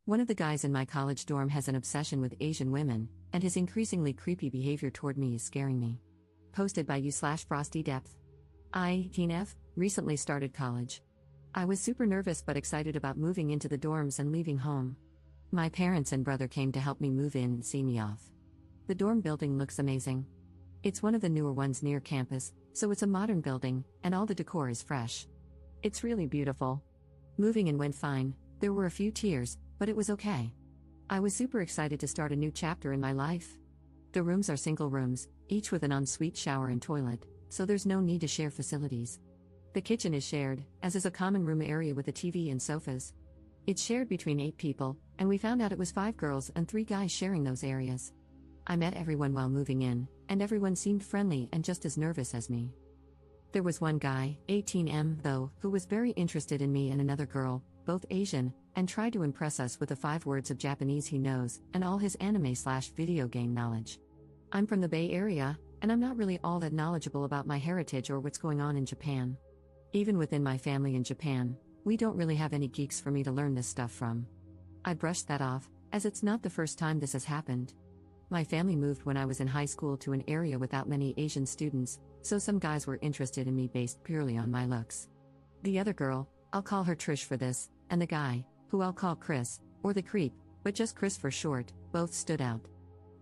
One of the guys in my college dorm has an obsession with Asian women, and his increasingly creepy behavior toward me is scaring me. Posted by u/FrostyDepth. I, teen F, recently started college. I was super nervous but excited about moving into the dorms and leaving home. My parents and brother came to help me move in and see me off. The dorm building looks amazing. It's one of the newer ones near campus, so it's a modern building, and all the decor is fresh. It's really beautiful. Moving in went fine, there were a few tears, but it was okay. I was super excited to start a new chapter in my life. The rooms are single rooms, each with an ensuite shower and toilet, so there's no need to share facilities. The kitchen is shared, as is a common room area with a TV and sofas. It's shared between 8 people, and we found out it was 5 girls and 3 guys sharing those areas. I met everyone while moving in, and everyone seemed friendly and just as nervous as me. There was one guy, 18M though, who was very interested in me and another girl, both Asian, and tried to impress us with the 5 words of Japanese he knows, and all his anime/video game knowledge. I'm from the Bay Area, and I'm not really all that knowledgeable about my heritage or what's going on in Japan. Even within my family in Japan, we don't really have any geeks for me to learn this stuff from. I brushed that off, as it's not the first time this has happened. My family moved when I was in high school to an area without many Asian students, so some guys were interested in me based purely on my looks. The other girl, I'll call her Trish for this, and the guy, who I'll call Chris, or the creep, but just Chris for short, both stood out.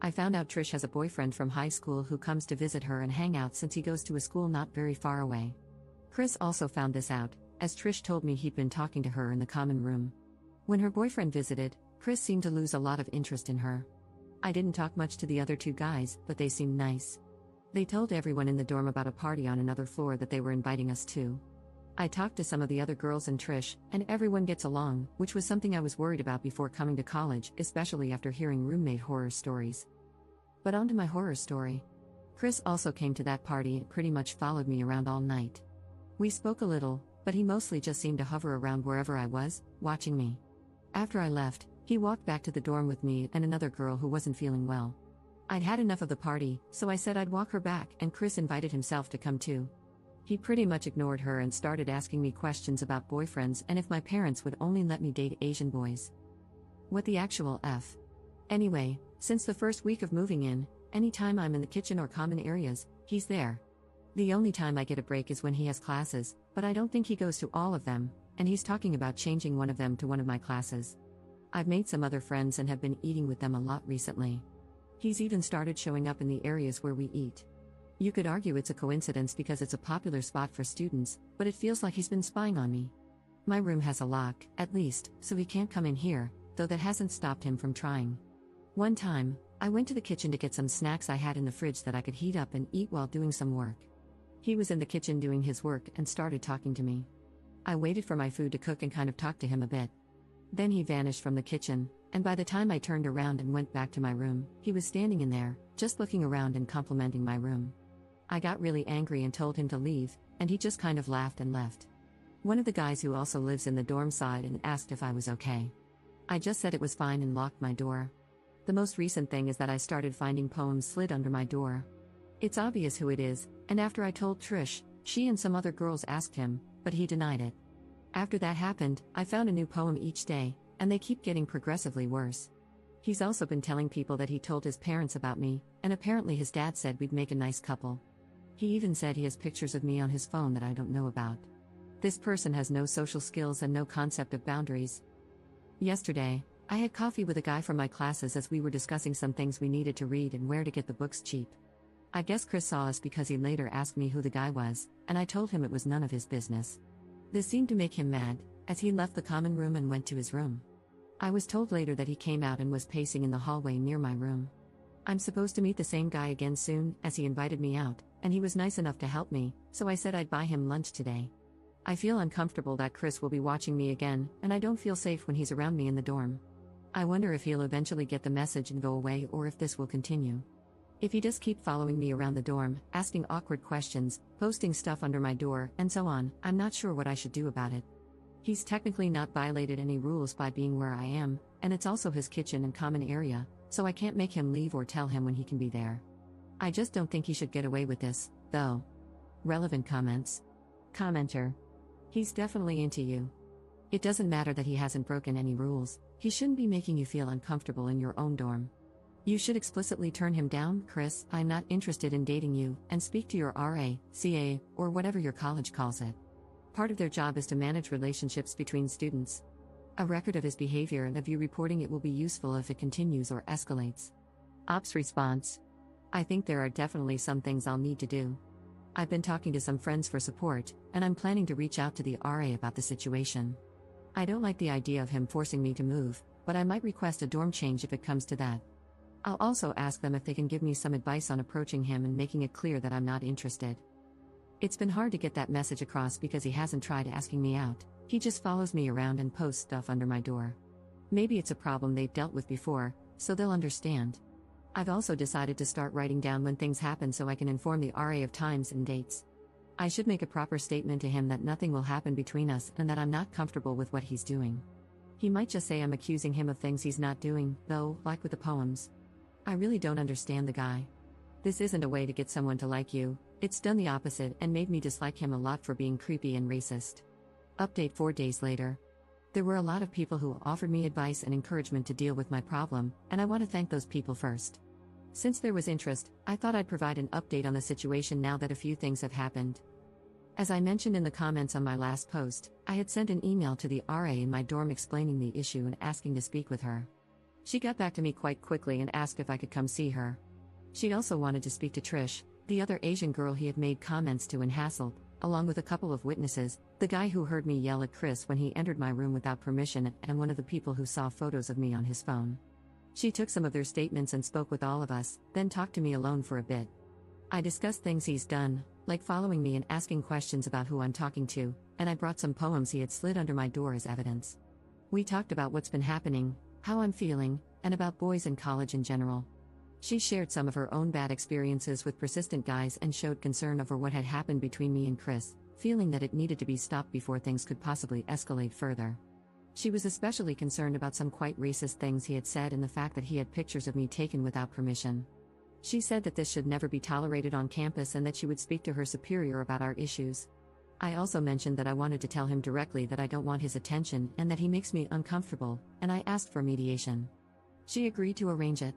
I found out Trish has a boyfriend from high school who comes to visit her and hang out since he goes to a school not very far away. Chris also found this out, as Trish told me he'd been talking to her in the common room. When her boyfriend visited, Chris seemed to lose a lot of interest in her. I didn't talk much to the other 2 guys, but they seemed nice. They told everyone in the dorm about a party on another floor that they were inviting us to. I talked to some of the other girls and Trish, and everyone gets along, which was something I was worried about before coming to college, especially after hearing roommate horror stories. But on to my horror story. Chris also came to that party and pretty much followed me around all night. We spoke a little, but he mostly just seemed to hover around wherever I was, watching me. After I left, he walked back to the dorm with me and another girl who wasn't feeling well. I'd had enough of the party, so I said I'd walk her back, and Chris invited himself to come too. He pretty much ignored her and started asking me questions about boyfriends and if my parents would only let me date Asian boys. What the actual F? Anyway, since the first week of moving in, anytime I'm in the kitchen or common areas, he's there. The only time I get a break is when he has classes, but I don't think he goes to all of them, and he's talking about changing one of them to one of my classes. I've made some other friends and have been eating with them a lot recently. He's even started showing up in the areas where we eat. You could argue it's a coincidence because it's a popular spot for students, but it feels like he's been spying on me. My room has a lock, at least, so he can't come in here, though that hasn't stopped him from trying. One time, I went to the kitchen to get some snacks I had in the fridge that I could heat up and eat while doing some work. He was in the kitchen doing his work and started talking to me. I waited for my food to cook and kind of talked to him a bit. Then he vanished from the kitchen, and by the time I turned around and went back to my room, he was standing in there, just looking around and complimenting my room. I got really angry and told him to leave, and he just kind of laughed and left. One of the guys who also lives in the dorm side and asked if I was okay. I just said it was fine and locked my door. The most recent thing is that I started finding poems slid under my door. It's obvious who it is, and after I told Trish, she and some other girls asked him, but he denied it. After that happened, I found a new poem each day, and they keep getting progressively worse. He's also been telling people that he told his parents about me, and apparently his dad said we'd make a nice couple. He even said he has pictures of me on his phone that I don't know about. This person has no social skills and no concept of boundaries. Yesterday, I had coffee with a guy from my classes as we were discussing some things we needed to read and where to get the books cheap. I guess Chris saw us because he later asked me who the guy was, and I told him it was none of his business. This seemed to make him mad, as he left the common room and went to his room. I was told later that he came out and was pacing in the hallway near my room. I'm supposed to meet the same guy again soon, as he invited me out, and he was nice enough to help me, so I said I'd buy him lunch today. I feel uncomfortable that Chris will be watching me again, and I don't feel safe when he's around me in the dorm. I wonder if he'll eventually get the message and go away or if this will continue. If he does keep following me around the dorm, asking awkward questions, posting stuff under my door, and so on, I'm not sure what I should do about it. He's technically not violated any rules by being where I am, and it's also his kitchen and common area, so I can't make him leave or tell him when he can be there. I just don't think he should get away with this, though. Relevant comments. Commenter. He's definitely into you. It doesn't matter that he hasn't broken any rules, He shouldn't be making you feel uncomfortable in your own dorm. You should explicitly turn him down. Chris, I'm not interested in dating you, and speak to your RA, CA, or whatever your college calls it. Part of their job is to manage relationships between students. A record of his behavior and of you reporting it will be useful if it continues or escalates. Ops response. I think there are definitely some things I'll need to do. I've been talking to some friends for support, and I'm planning to reach out to the RA about the situation. I don't like the idea of him forcing me to move, but I might request a dorm change if it comes to that. I'll also ask them if they can give me some advice on approaching him and making it clear that I'm not interested. It's been hard to get that message across because he hasn't tried asking me out, he just follows me around and posts stuff under my door. Maybe it's a problem they've dealt with before, so they'll understand. I've also decided to start writing down when things happen so I can inform the RA of times and dates. I should make a proper statement to him that nothing will happen between us and that I'm not comfortable with what he's doing. He might just say I'm accusing him of things he's not doing, though, like with the poems. I really don't understand the guy. This isn't a way to get someone to like you, it's done the opposite and made me dislike him a lot for being creepy and racist. Update 4 days later. There were a lot of people who offered me advice and encouragement to deal with my problem, and I want to thank those people first. Since there was interest, I thought I'd provide an update on the situation now that a few things have happened. As I mentioned in the comments on my last post, I had sent an email to the RA in my dorm explaining the issue and asking to speak with her. She got back to me quite quickly and asked if I could come see her. She also wanted to speak to Trish, the other Asian girl he had made comments to and hassled, along with a couple of witnesses, the guy who heard me yell at Chris when he entered my room without permission and one of the people who saw photos of me on his phone. She took some of their statements and spoke with all of us, then talked to me alone for a bit. I discussed things he's done, like following me and asking questions about who I'm talking to, and I brought some poems he had slid under my door as evidence. We talked about what's been happening, how I'm feeling, and about boys in college in general. She shared some of her own bad experiences with persistent guys and showed concern over what had happened between me and Chris, feeling that it needed to be stopped before things could possibly escalate further. She was especially concerned about some quite racist things he had said and the fact that he had pictures of me taken without permission. She said that this should never be tolerated on campus and that she would speak to her superior about our issues. I also mentioned that I wanted to tell him directly that I don't want his attention and that he makes me uncomfortable, and I asked for mediation. She agreed to arrange it.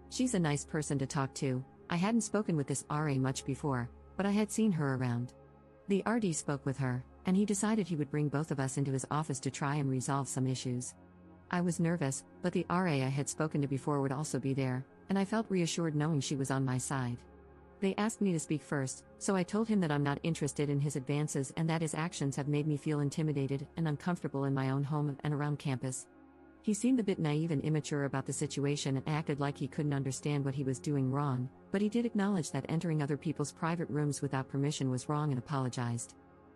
She's a nice person to talk to. I hadn't spoken with this RA much before, but I had seen her around. The RD spoke with her, and he decided he would bring both of us into his office to try and resolve some issues. I was nervous, but the RA I had spoken to before would also be there, and I felt reassured knowing she was on my side. They asked me to speak first, so I told him that I'm not interested in his advances and that his actions have made me feel intimidated and uncomfortable in my own home and around campus. He seemed a bit naive and immature about the situation and acted like he couldn't understand what he was doing wrong, but he did acknowledge that entering other people's private rooms without permission was wrong and apologized.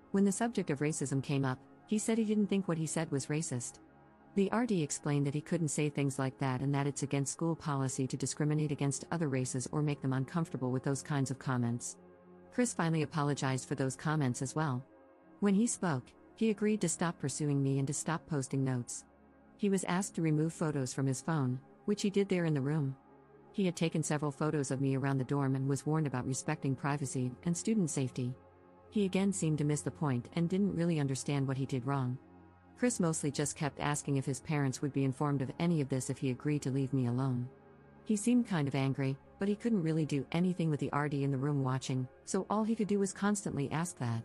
When the subject of racism came up, he said he didn't think what he said was racist. The RD explained that he couldn't say things like that and that it's against school policy to discriminate against other races or make them uncomfortable with those kinds of comments. Chris finally apologized for those comments as well. When he spoke, he agreed to stop pursuing me and to stop posting notes. He was asked to remove photos from his phone, which he did there in the room. He had taken several photos of me around the dorm and was warned about respecting privacy and student safety. He again seemed to miss the point and didn't really understand what he did wrong. Chris mostly just kept asking if his parents would be informed of any of this if he agreed to leave me alone. He seemed kind of angry, but he couldn't really do anything with the RD in the room watching, so all he could do was constantly ask that.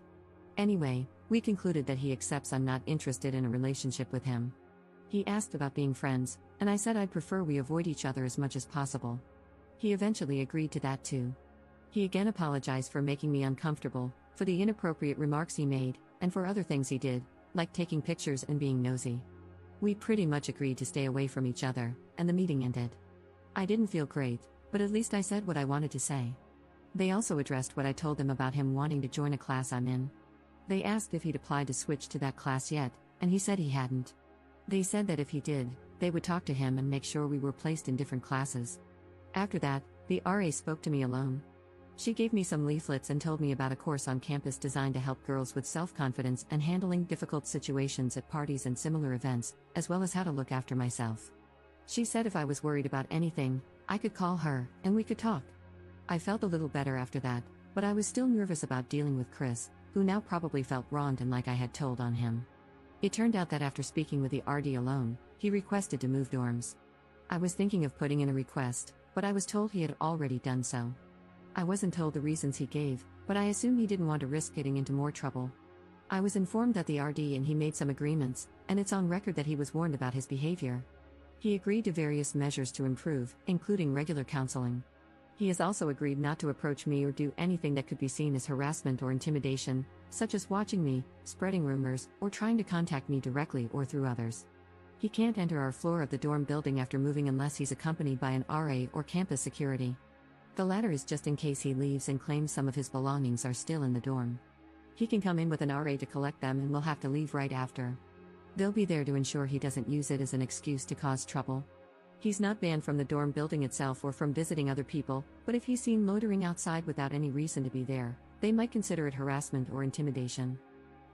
Anyway, we concluded that he accepts I'm not interested in a relationship with him. He asked about being friends, and I said I'd prefer we avoid each other as much as possible. He eventually agreed to that too. He again apologized for making me uncomfortable, for the inappropriate remarks he made, and for other things he did, like taking pictures and being nosy. We pretty much agreed to stay away from each other, and the meeting ended. I didn't feel great, but at least I said what I wanted to say. They also addressed what I told them about him wanting to join a class I'm in. They asked if he'd applied to switch to that class yet, and he said he hadn't. They said that if he did, they would talk to him and make sure we were placed in different classes. After that, the RA spoke to me alone. She gave me some leaflets and told me about a course on campus designed to help girls with self-confidence and handling difficult situations at parties and similar events, as well as how to look after myself. She said if I was worried about anything, I could call her, and we could talk. I felt a little better after that, but I was still nervous about dealing with Chris, who now probably felt wronged and like I had told on him. It turned out that after speaking with the RD alone, He requested to move dorms. I was thinking of putting in a request, but I was told he had already done so. I wasn't told the reasons he gave, but I assume he didn't want to risk getting into more trouble. I was informed that the RD and he made some agreements, and it's on record that he was warned about his behavior. He agreed to various measures to improve, including regular counseling. He has also agreed not to approach me or do anything that could be seen as harassment or intimidation, such as watching me, spreading rumors, or trying to contact me directly or through others. He can't enter our floor of the dorm building after moving unless he's accompanied by an RA or campus security. The latter is just in case he leaves and claims some of his belongings are still in the dorm. He can come in with an RA to collect them and will have to leave right after. They'll be there to ensure he doesn't use it as an excuse to cause trouble. He's not banned from the dorm building itself or from visiting other people, but if he's seen loitering outside without any reason to be there, they might consider it harassment or intimidation.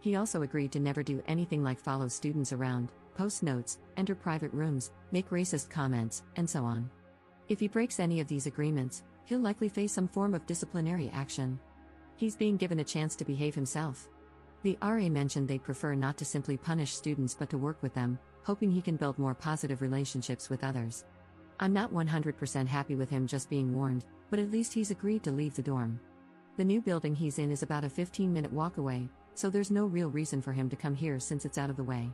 He also agreed to never do anything like follow students around, post notes, enter private rooms, make racist comments, and so on. If he breaks any of these agreements, he'll likely face some form of disciplinary action. He's being given a chance to behave himself. The RA mentioned they'd prefer not to simply punish students but to work with them, hoping he can build more positive relationships with others. I'm not 100% happy with him just being warned, but at least he's agreed to leave the dorm. The new building he's in is about a 15-minute walk away, so there's no real reason for him to come here since it's out of the way.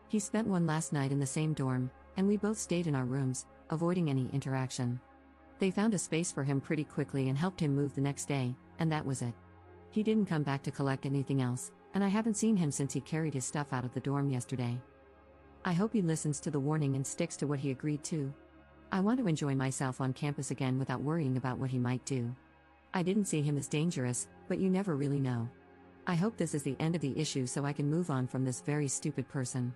He spent one last night in the same dorm, and we both stayed in our rooms, avoiding any interaction. They found a space for him pretty quickly and helped him move the next day, and that was it. He didn't come back to collect anything else, and I haven't seen him since he carried his stuff out of the dorm yesterday. I hope he listens to the warning and sticks to what he agreed to. I want to enjoy myself on campus again without worrying about what he might do. I didn't see him as dangerous, but you never really know. I hope this is the end of the issue so I can move on from this very stupid person.